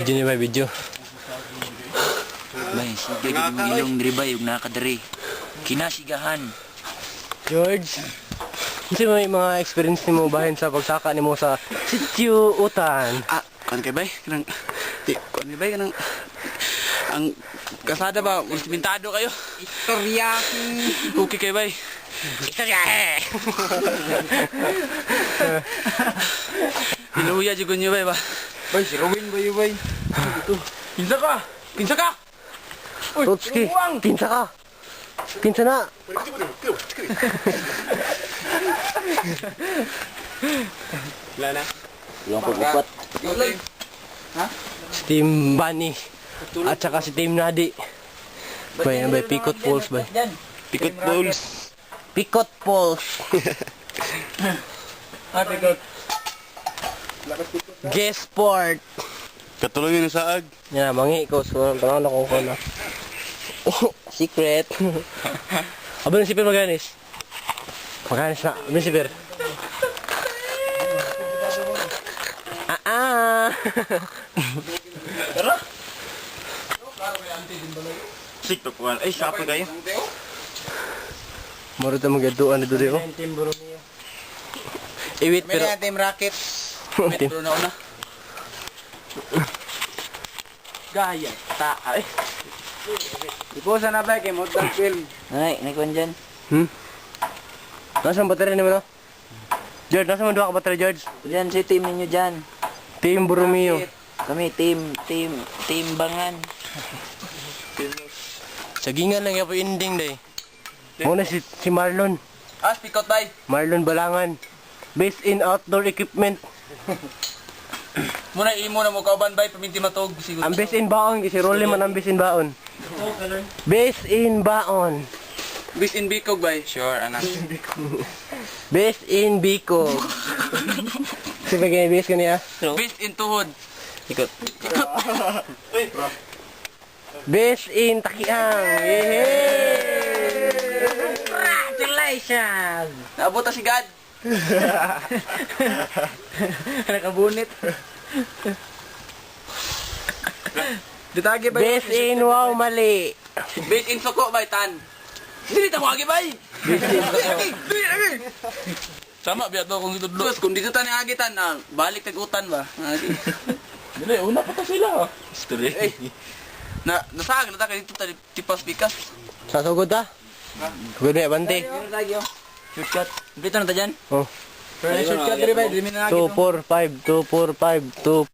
Video ni bay, video. Bay, sige gid mong ilong diri bay ug nakadiri. Kinasigahan. George, kasi may mga experience ni mo bahin sa pagsaka ni mo sa sitio utan. Kan kay bay, kanang kan kay bay kanang ang kasada ba, simentado kayo. Istorya. Okay kay bay. Istorya. Hinuya jud nyo bay ba? Bay, si Rowin bay bay. Pinsa ka? Pinsa ka? Totski, pinsa ka. Pinsa na. Wala na. Ulang pag-upat. Ha? Si Team Bunny. At saka si Team Nadi. Bay, bay, Pikot Falls, bay. Pikot balls. Pikot Falls. Pikot. Guest sport. Katulong yun sa ag. Yan, mangi ko. So, tangan ako ko na. Secret. Aba si Per maganis. Maganis na. Aba si Per. Sikto ko. Ay, siapa kayo? Moro ta magaduan dito dio. Iwit pero Team Rocket. Metro na una. Gaya. Ay. Ipusa na ba kay Mortal Film? Ay, naikuan dyan. Nasaan baterya ni mo? George, nasaan mo duha ka baterya, George? Dyan si team ninyo dyan. Team Borromeo. Kami team Bangan. Sagingan lang yapo ending day. Muna si Marlon. Speak out bay. Marlon Balangan. Based in outdoor equipment. Muna imo na mo kauban bay paminti matog siguro. Ang based in baon, si Rolly man ang based in baon. Based in baon. Bis in Bicog bay. Sure anak. Based in Bicol. Sige bagay based kaniya. Bis in Tuhod. Ikot. Based in Takiang. Yehey! Congratulations! Naabot na si God. Nakabunit. Ditagi bay. Based in Wow Mali. Bis in Soko bay tan. Dili ta mo agi bay. Sama biya to kung dito dulu. Kung dito tan agitan na balik tag-utan ba. Agi. Dili una pa ta sila. Story. Nasag na ta kay dito ta tipas pikas. Sasugod ta? Sugod na bante. Shortcut. Dito na ta dyan? Oh. Shortcut diri bay, dili mi na 2 4 5 2 4 5 2